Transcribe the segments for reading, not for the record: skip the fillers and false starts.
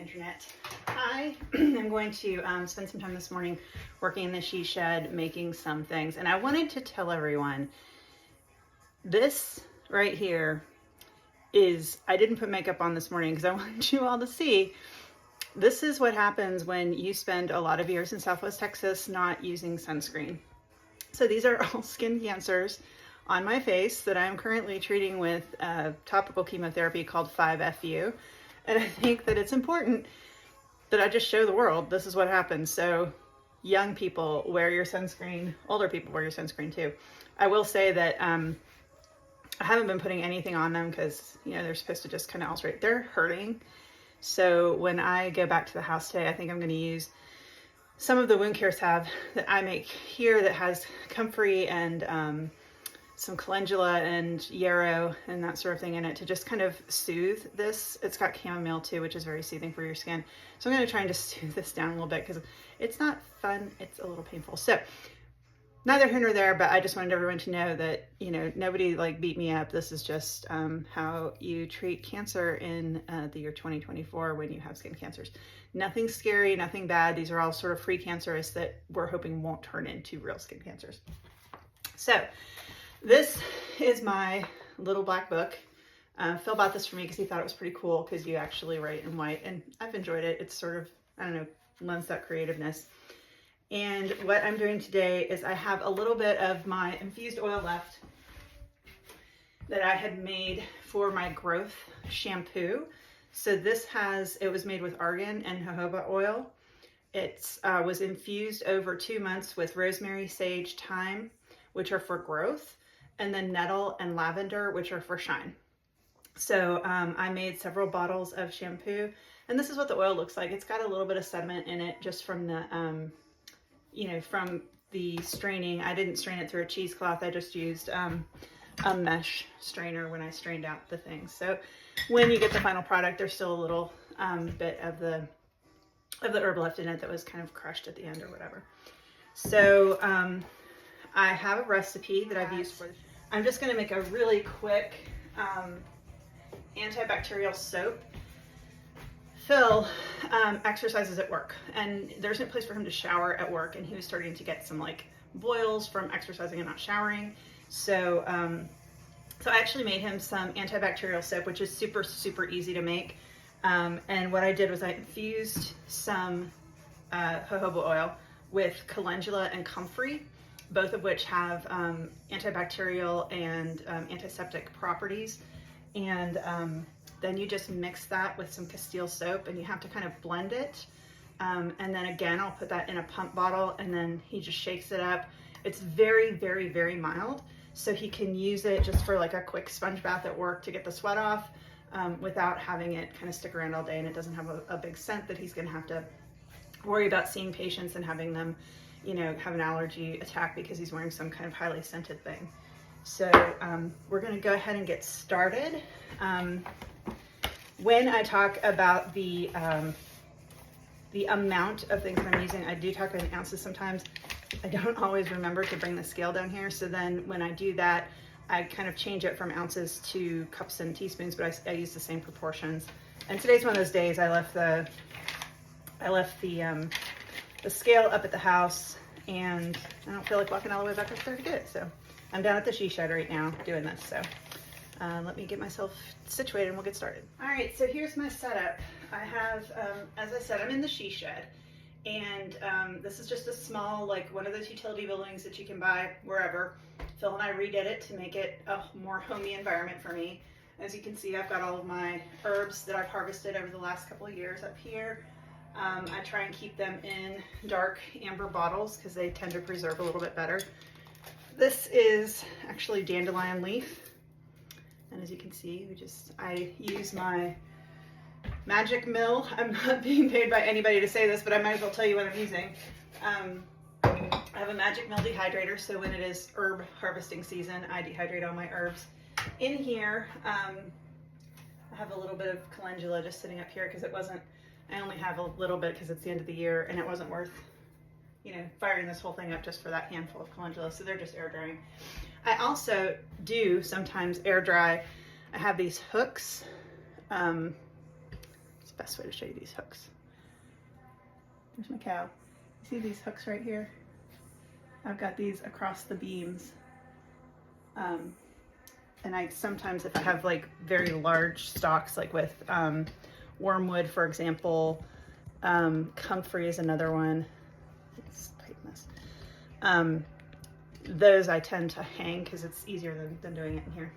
internet. I am going to spend some time this morning working in the she shed, making some things. And I wanted to tell everyone, this right here is, I didn't put makeup on this morning because I wanted you all to see. This is what happens when you spend a lot of years in Southwest Texas not using sunscreen. So these are all skin cancers on my face that I'm currently treating with topical chemotherapy called 5FU. And I think that it's important that I just show the world this is what happens. So young people, wear your sunscreen. Older people, wear your sunscreen too. I will say that I haven't been putting anything on them because, you know, they're supposed to just kind of ulcerate. They're hurting. So when I go back to the house today, I think I'm going to use some of the wound care salve that I make here that has comfrey and some calendula and yarrow and that sort of thing in it to just kind of soothe this. It's got chamomile too, which is very soothing for your skin. So I'm going to try and just soothe this down a little bit because it's not fun. It's a little painful. So neither here nor there, but I just wanted everyone to know that, you know, nobody like beat me up. This is just how you treat cancer in the year 2024 when you have skin cancers. Nothing scary, nothing bad. These are all sort of precancerous that we're hoping won't turn into real skin cancers. So this is my little black book. Phil bought this for me because he thought it was pretty cool because you actually write in white, and I've enjoyed it. It's sort of, I don't know, lends that creativeness. And what I'm doing today is I have a little bit of my infused oil left that I had made for my growth shampoo. So this it was made with argan and jojoba oil. It was infused over 2 months with rosemary, sage, thyme, which are for growth, and then nettle and lavender, which are for shine. So I made several bottles of shampoo, and this is what the oil looks like. It's got a little bit of sediment in it just from the you know, from the straining. I didn't strain it through a cheesecloth. I just used a mesh strainer when I strained out the things. So when you get the final product, there's still a little bit of the herb left in it that was kind of crushed at the end or whatever. So I have a recipe that I've used for this. I'm just going to make a really quick antibacterial soap. Phil exercises at work, and there's no place for him to shower at work, and he was starting to get some like boils from exercising and not showering. So so I actually made him some antibacterial soap, which is super, super easy to make. And what I did was I infused some jojoba oil with calendula and comfrey, both of which have antibacterial and antiseptic properties. And then you just mix that with some Castile soap, and you have to kind of blend it. And then again, I'll put that in a pump bottle, and then he just shakes it up. It's very, very, very mild. So he can use it just for like a quick sponge bath at work to get the sweat off without having it kind of stick around all day. And it doesn't have a big scent that he's going to have to worry about seeing patients and having them, you know, have an allergy attack because he's wearing some kind of highly scented thing. So we're going to go ahead and get started. When I talk about the amount of things that I'm using, I do talk about ounces sometimes. I don't always remember to bring the scale down here. So then when I do that, I kind of change it from ounces to cups and teaspoons, but I use the same proportions. And today's one of those days I left the scale up at the house, and I don't feel like walking all the way back up there to get it. So I'm down at the she shed right now doing this. So let me get myself situated and we'll get started. All right, so here's my setup. I have, as I said, I'm in the she shed, and this is just a small, like one of those utility buildings that you can buy wherever. Phil and I redid it to make it a more homey environment for me. As you can see, I've got all of my herbs that I've harvested over the last couple of years up here. I try and keep them in dark amber bottles because they tend to preserve a little bit better. This is actually dandelion leaf. And as you can see, I use my magic mill. I'm not being paid by anybody to say this, but I might as well tell you what I'm using. I have a magic mill dehydrator, so when it is herb harvesting season, I dehydrate all my herbs. In here, I have a little bit of calendula just sitting up here because I only have a little bit because it's the end of the year, and it wasn't worth, you know, firing this whole thing up just for that handful of calendula, so they're just air drying. I also do sometimes air dry. I have these hooks. It's the best way to show you these hooks. There's my cow. See these hooks right here? I've got these across the beams. And I sometimes, if I have like very large stalks, like with wormwood, for example, comfrey is another one. Let's tighten this. Those I tend to hang because it's easier than doing it in here.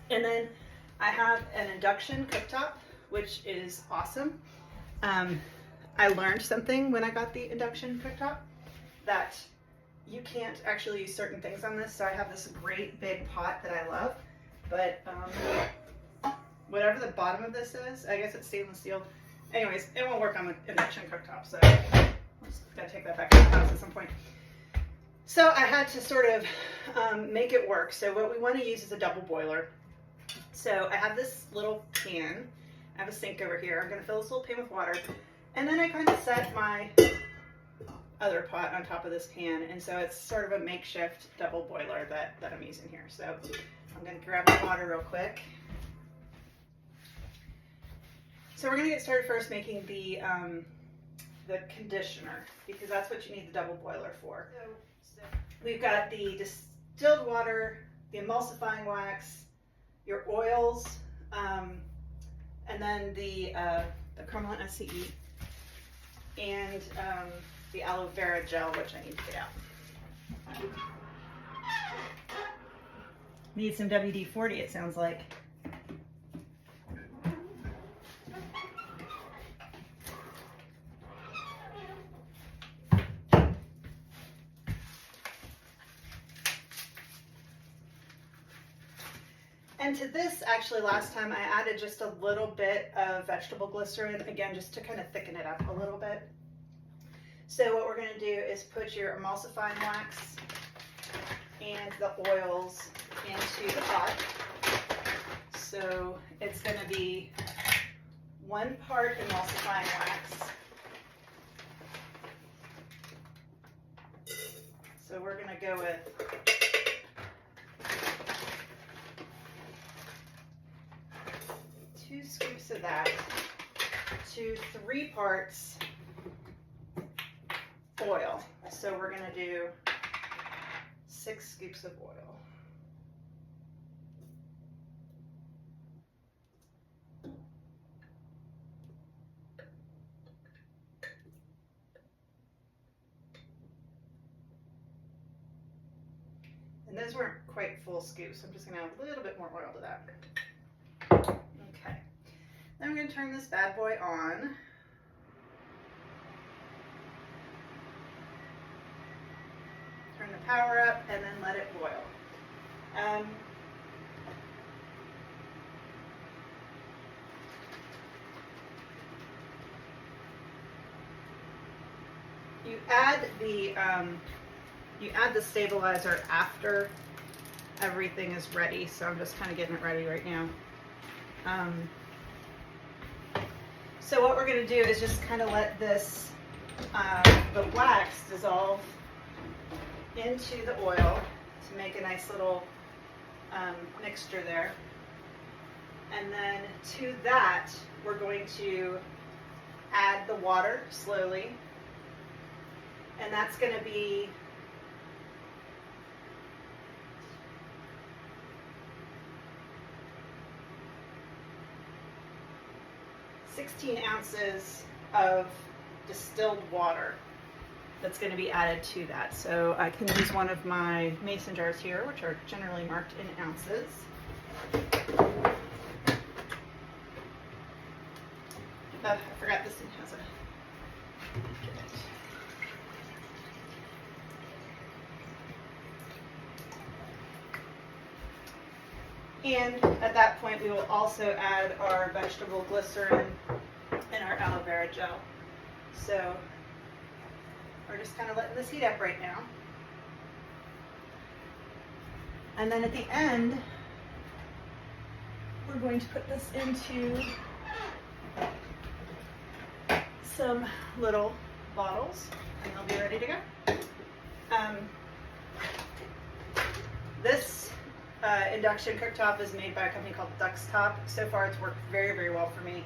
And then I have an induction cooktop, which is awesome. I learned something when I got the induction cooktop, that you can't actually use certain things on this. So I have this great big pot that I love, but whatever the bottom of this is, I guess it's stainless steel. Anyways, it won't work on the induction cooktop, so I'm just gonna take that back to the house at some point. So I had to sort of make it work. So what we want to use is a double boiler. So I have this little pan. I have a sink over here. I'm going to fill this little pan with water. And then I kind of set my other pot on top of this pan. And so it's sort of a makeshift double boiler that I'm using here. So I'm going to grab my water real quick. So we're going to get started first making the conditioner, because that's what you need the double boiler for. So we've got the distilled water, the emulsifying wax, your oils, and then the chromolant SCE, and the aloe vera gel, which I need to get out. Need some WD-40, it sounds like. And to this, actually, last time I added just a little bit of vegetable glycerin, again, just to kind of thicken it up a little bit. So what we're going to do is put your emulsifying wax and the oils into the pot. So it's going to be 1 part emulsifying wax. So we're going to go with 2 scoops of that to 3 parts oil. So we're going to do 6 scoops of oil. And those weren't quite full scoops, so I'm just going to add a little bit more oil to that. Okay. Then I'm going to turn this bad boy on. Turn the power up and then let it boil. You add the stabilizer after everything is ready, so I'm just kind of getting it ready right now. So what we're going to do is just kind of let this the wax dissolve into the oil to make a nice little mixture there. And then to that, we're going to add the water slowly. And that's going to be (16 ounces of distilled water that's going to be added to that. So I can use one of my mason jars here, which are generally marked in ounces. I forgot this thing has a... And at that point, we will also add our vegetable glycerin and our aloe vera gel. So we're just kind of letting this heat up right now. And then at the end, we're going to put this into some little bottles, and they'll be ready to go. This induction cooktop is made by a company called Duck's Top. So far, it's worked very, very well for me.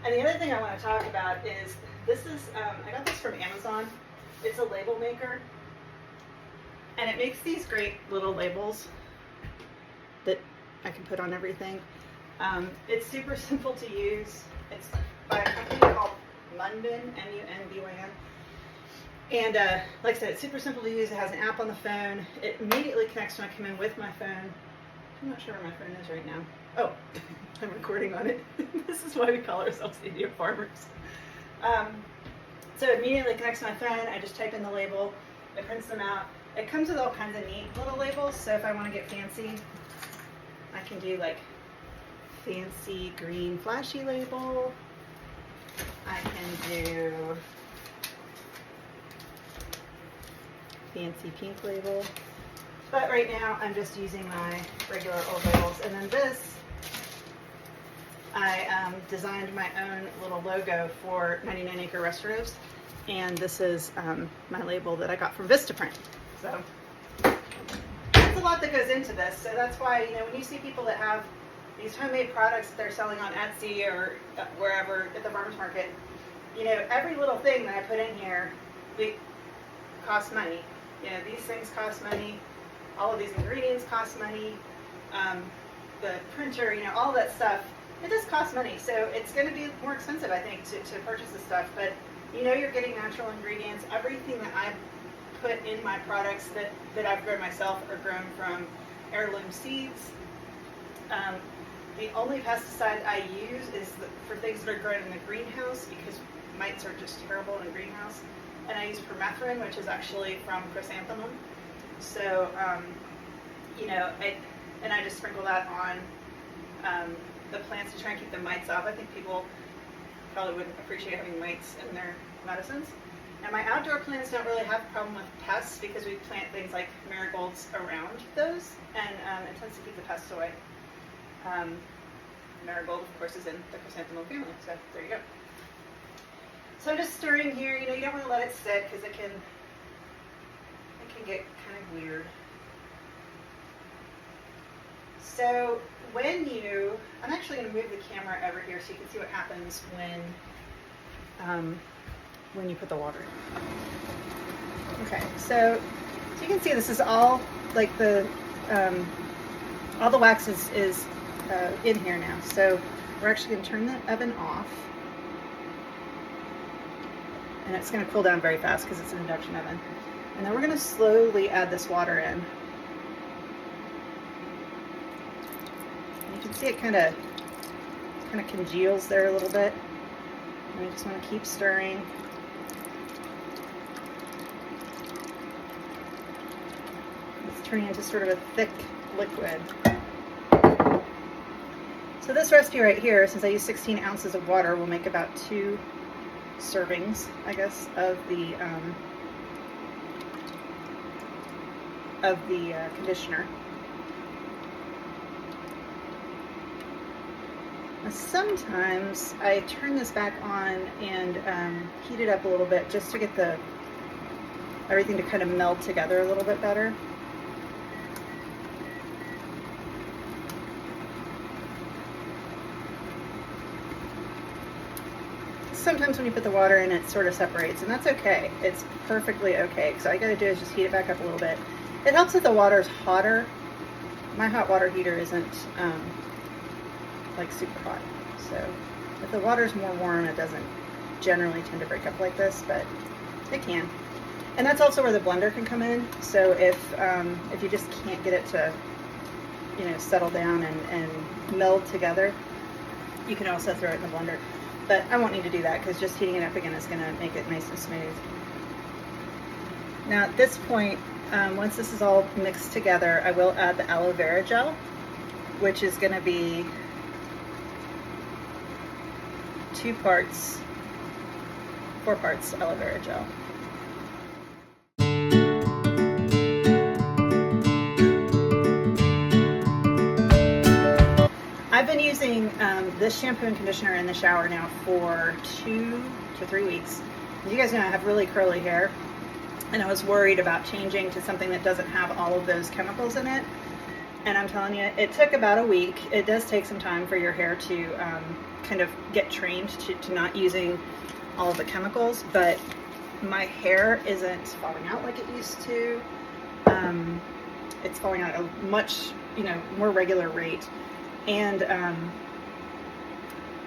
And the other thing I want to talk about is this is, I got this from Amazon. It's a label maker. And it makes these great little labels that I can put on everything. It's super simple to use. It's by a company called Mindy, M-U-N-D-Y-N. And like I said, it's super simple to use. It has an app on the phone. It immediately connects when I come in with my phone. I'm not sure where my phone is right now. Oh, I'm recording on it. This is why we call ourselves idiot farmers. So it immediately connects to my phone. I just type in the label. It prints them out. It comes with all kinds of neat little labels. So if I want to get fancy, I can do like fancy green flashy label. I can do fancy pink label. But right now I'm just using my regular old labels. And then this, I designed my own little logo for 99 Acre Restoratives. And this is my label that I got from Vistaprint. So there's a lot that goes into this. So that's why, you know, when you see people that have these homemade products that they're selling on Etsy or wherever at the farmer's market, you know, every little thing that I put in here costs money. You know, these things cost money. All of these ingredients cost money. The printer, you know, all that stuff, it just costs money. So it's going to be more expensive, I think, to purchase this stuff. But you know, you're getting natural ingredients. Everything that I put in my products that I've grown myself are grown from heirloom seeds. The only pesticide I use is for things that are grown in the greenhouse, because mites are just terrible in a greenhouse. And I use permethrin, which is actually from chrysanthemum. So, you know, I just sprinkle that on the plants to try and keep the mites off. I think people probably wouldn't appreciate having mites in their medicines. And my outdoor plants don't really have a problem with pests because we plant things like marigolds around those, and it tends to keep the pests away. Marigold, of course, is in the chrysanthemum family, so there you go. So I'm just stirring here. You know, you don't want to let it sit because it can get kind of weird. So I'm actually going to move the camera over here so you can see what happens when you put the water in. Okay, so you can see this is all like all the wax is in here now. So we're actually going to turn the oven off, and it's going to cool down very fast because it's an induction oven. And then we're going to slowly add this water in. And you can see it kind of congeals there a little bit. And we just want to keep stirring. It's turning into sort of a thick liquid. So this recipe right here, since I use 16 ounces of water, will make about 2 servings, I guess, of the conditioner. Now, sometimes I turn this back on and heat it up a little bit just to get everything to kind of meld together a little bit better. Sometimes when you put the water in, it sort of separates, and that's okay. It's perfectly okay. So all you gotta do is just heat it back up a little bit. It helps if the water's hotter. My hot water heater isn't like super hot. So if the water's more warm, it doesn't generally tend to break up like this, but it can. And that's also where the blender can come in. So if you just can't get it to, you know, settle down and meld together, you can also throw it in the blender. But I won't need to do that because just heating it up again is going to make it nice and smooth. Now at this point, once this is all mixed together, I will add the aloe vera gel, which is going to be 4 parts aloe vera gel. I've been using this shampoo and conditioner in the shower now for 2 to 3 weeks. As you guys know, I have really curly hair, and I was worried about changing to something that doesn't have all of those chemicals in it. And I'm telling you, it took about a week. It does take some time for your hair to kind of get trained to not using all of the chemicals, but my hair isn't falling out like it used to. It's falling out at a much, more regular rate. And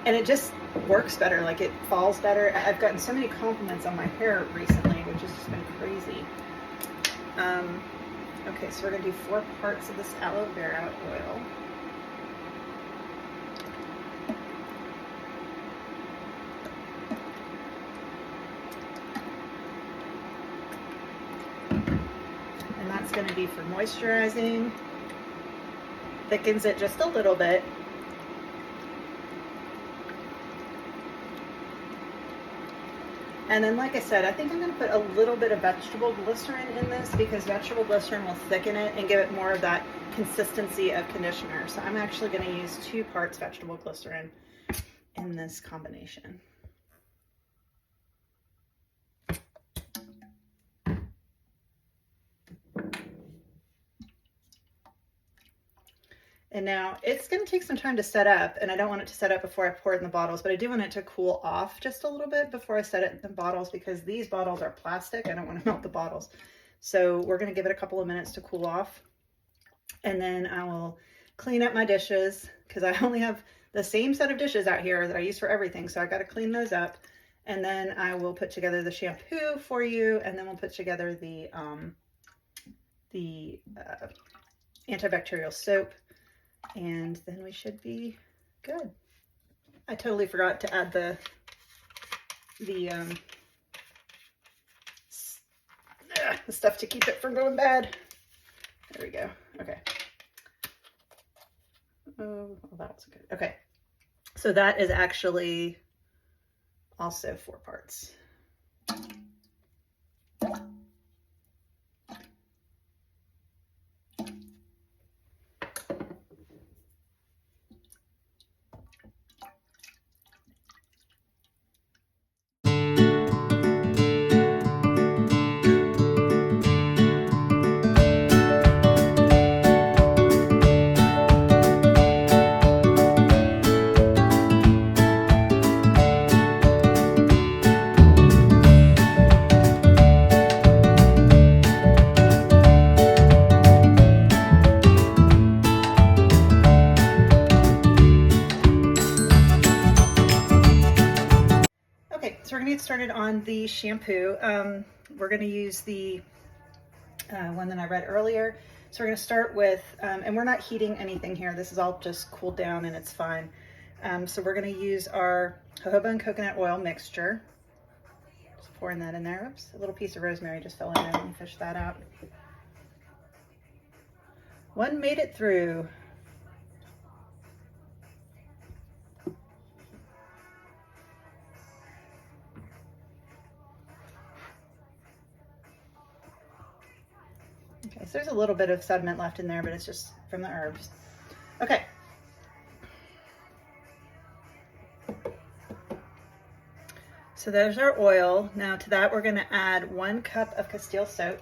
it just works better, like it falls better. I've gotten so many compliments on my hair recently, which has just been crazy. Okay, so we're gonna do 4 parts of this aloe vera oil. And that's gonna be for moisturizing. Thickens it just a little bit. And then, like I said, I think I'm going to put a little bit of vegetable glycerin in this because vegetable glycerin will thicken it and give it more of that consistency of conditioner. So I'm actually going to use 2 parts vegetable glycerin in this combination. And now it's going to take some time to set up, and I don't want it to set up before I pour it in the bottles, but I do want it to cool off just a little bit before I set it in the bottles because these bottles are plastic. I don't want to melt the bottles. So we're going to give it a couple of minutes to cool off. And then I will clean up my dishes because I only have the same set of dishes out here that I use for everything. So I got to clean those up. And then I will put together the shampoo for you, and then we'll put together the antibacterial soap. And then we should be good. I totally forgot to add the stuff to keep it from going bad. There we go. Okay. Oh, well, that was good. Okay. So that is actually also 4 parts. Okay, so we're gonna get started on the shampoo. We're gonna use the one that I read earlier. So we're gonna start with, and we're not heating anything here. This is all just cooled down and it's fine. So we're gonna use our jojoba and coconut oil mixture. Just pouring that in there. Oops, a little piece of rosemary just fell in there. Let me fish that out. One made it through. Okay, so there's a little bit of sediment left in there, but it's just from the herbs. Okay. So there's our oil. Now to that we're going to add 1 cup of Castile soap.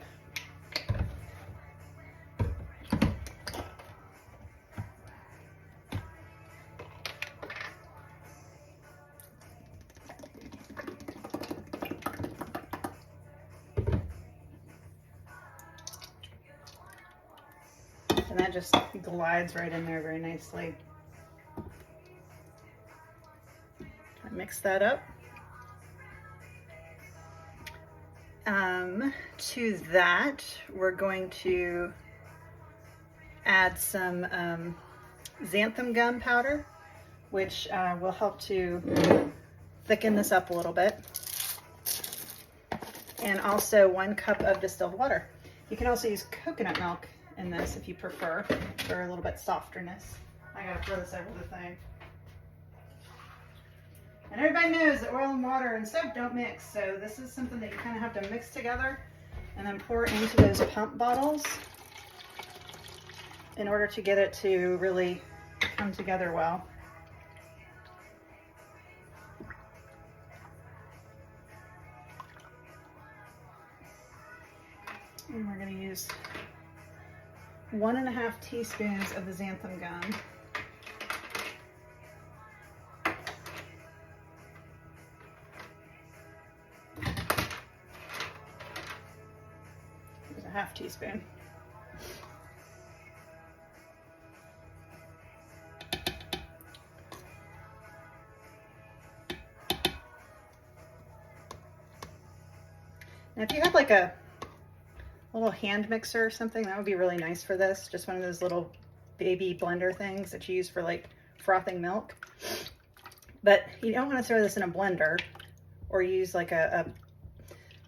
And that just glides right in there very nicely. Mix that up. To that, we're going to add some xanthan gum powder, which will help to thicken this up a little bit. And also 1 cup of distilled water. You can also use coconut milk in this if you prefer for a little bit softerness. I gotta throw this over the thing. And everybody knows that oil and water and soap don't mix, so this is something that you kind of have to mix together and then pour into those pump bottles in order to get it to really come together well. And we're going to use 1.5 teaspoons of the xanthan gum. There's a 1/2 teaspoon. Now if you have like a little hand mixer or something, that would be really nice for this. Just one of those little baby blender things that you use for like frothing milk. But you don't want to throw this in a blender or use like a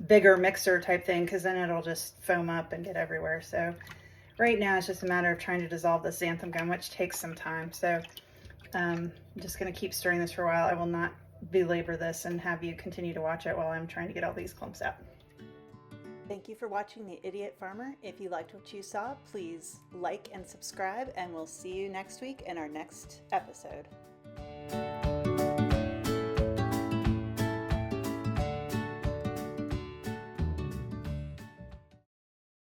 bigger mixer type thing, because then it'll just foam up and get everywhere. So right now it's just a matter of trying to dissolve the xanthan gum, which takes some time. So I'm just going to keep stirring this for a while. I will not belabor this and have you continue to watch it while I'm trying to get all these clumps out. Thank you for watching The Idiot Farmer. If you liked what you saw, please like and subscribe, and we'll see you next week in our next episode.